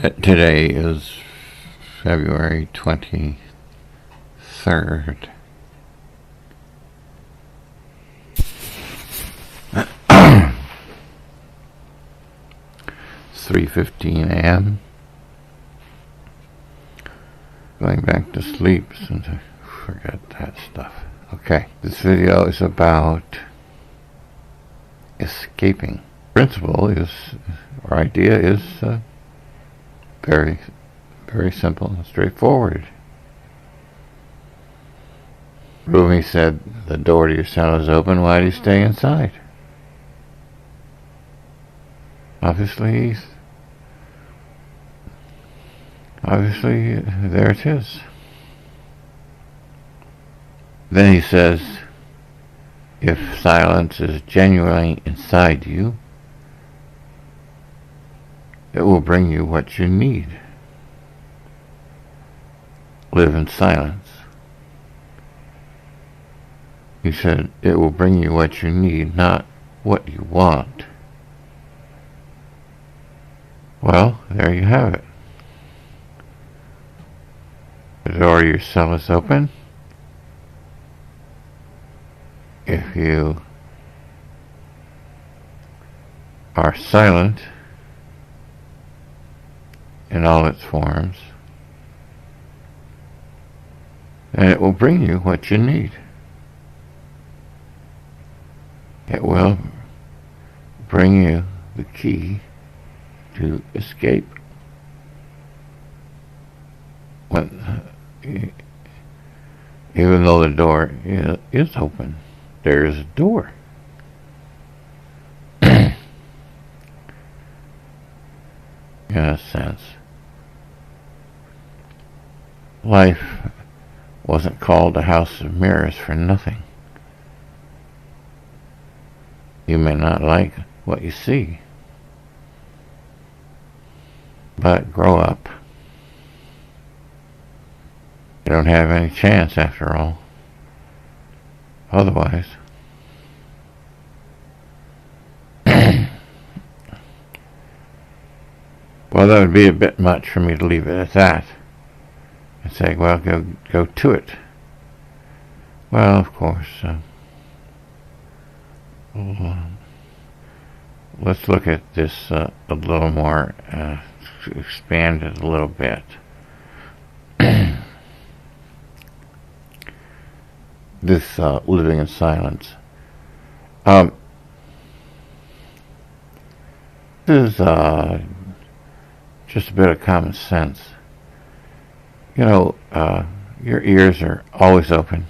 Today is February 23rd. It's 3:15 a.m. Going back to sleep since I forget that stuff. Okay, this video is about escaping. Principle is, or idea is very simple and straightforward. Rumi said, the door to your cell is open, why do you stay inside? Obviously, there it is. Then he says, if silence is genuinely inside you, it will bring you what you need. Live in silence. He said, it will bring you what you need, not what you want. Well, there you have it. The door to your cell is open. If you are silent in all its forms, then it will bring you what you need. It will bring you the key to escape. Even though the door is open, there is a door. In a sense, life wasn't called a house of mirrors for nothing. You may not like what you see, but grow up. You don't have any chance after all. Otherwise, well, that would be a bit much for me to leave it at that and say, well, go to it. Well, of course, let's look at this a little more, expand it a little bit. This living in silence. This is just a bit of common sense. You know, your ears are always open.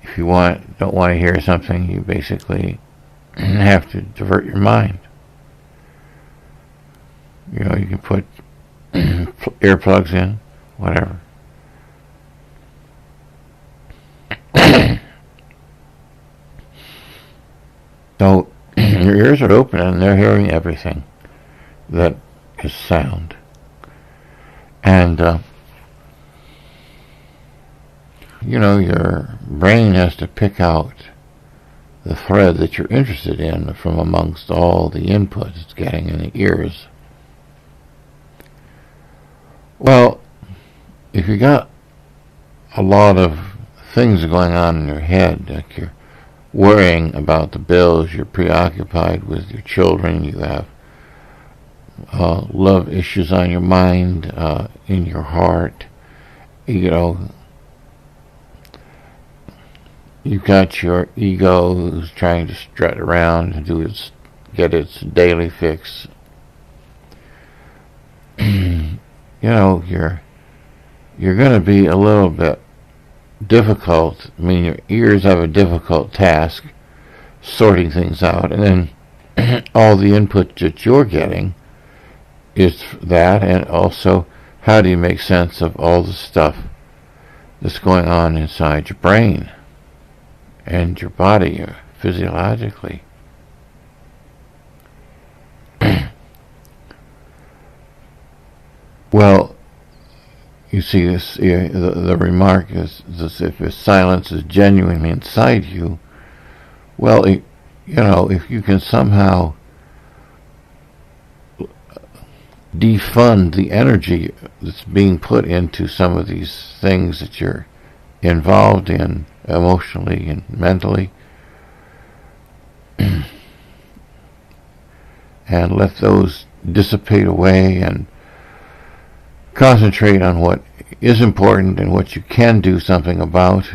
If you don't want to hear something, you basically have to divert your mind. You know, you can put earplugs in, whatever. So your ears are open and they're hearing everything that is sound. And you know, your brain has to pick out the thread that you're interested in from amongst all the input it's getting in the ears. Well, if you got a lot of things going on in your head, like you're worrying about the bills, you're preoccupied with your children, you have love issues on your mind, in your heart, you know, you've got your ego who's trying to strut around and get its daily fix. You know, you're going to be a little bit difficult. I mean, your ears have a difficult task sorting things out, and then all the input that you're getting is that, and also how do you make sense of all the stuff that's going on inside your brain and your body physiologically. Well, you see, this the remark is this: if silence is genuinely inside you, well, you know, if you can somehow defund the energy that's being put into some of these things that you're involved in emotionally and mentally, and let those dissipate away and concentrate on what is important and what you can do something about.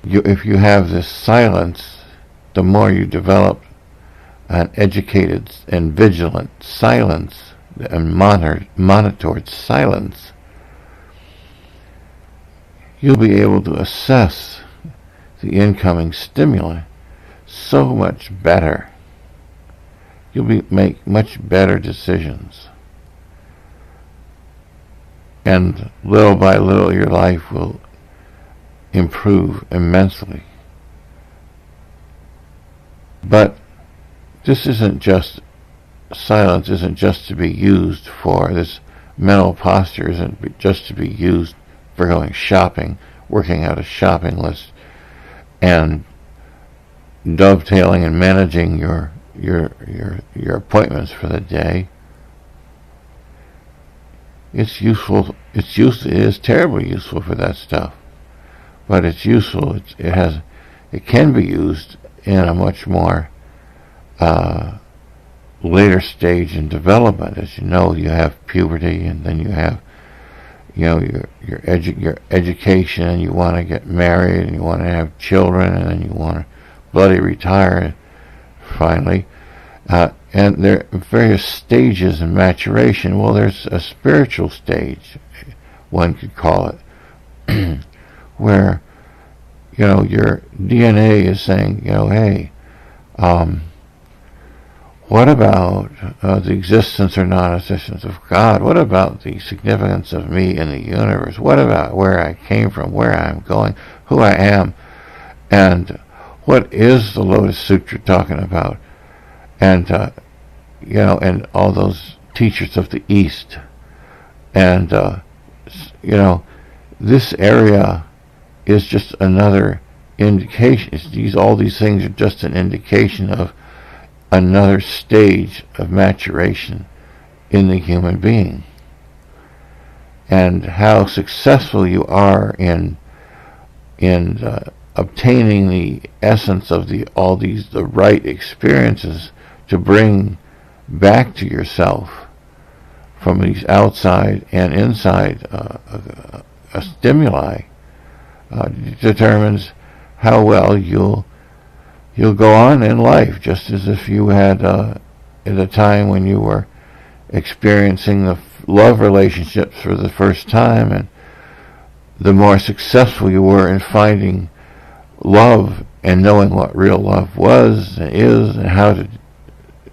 If you have this silence, the more you develop an educated and vigilant silence and monitored silence, you'll be able to assess the incoming stimuli so much better. You'll make much better decisions. And little by little your life will improve immensely. But this isn't just, silence isn't just to be used for, this mental posture isn't just to be used for going shopping, working out a shopping list, and dovetailing and managing your appointments for the day. It's useful. It is terribly useful for that stuff, but it's useful. It can be used in a much more later stage in development. As you know, you have puberty, and then you have, your education, and you want to get married, and you want to have children, and then you want to bloody retire finally. And there are various stages in maturation. Well, there's a spiritual stage, one could call it, where, your DNA is saying, hey, what about the existence or non-existence of God? What about the significance of me in the universe? What about where I came from, where I'm going, who I am, and what is the Lotus Sutra talking about? And, and all those teachers of the East. And, this area is just another indication. All these things are just an indication of another stage of maturation in the human being. And how successful you are in obtaining the essence of the right experiences to bring back to yourself from these outside and inside stimuli determines how well you'll go on in life, just as if you had at a time when you were experiencing the love relationships for the first time, and the more successful you were in finding love and knowing what real love was and is and how to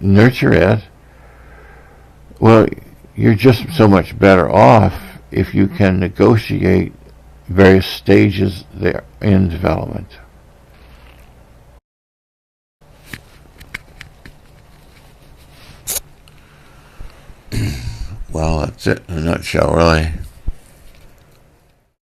nurture it, well, you're just so much better off if you can negotiate various stages there in development. Well, that's it in a nutshell, really.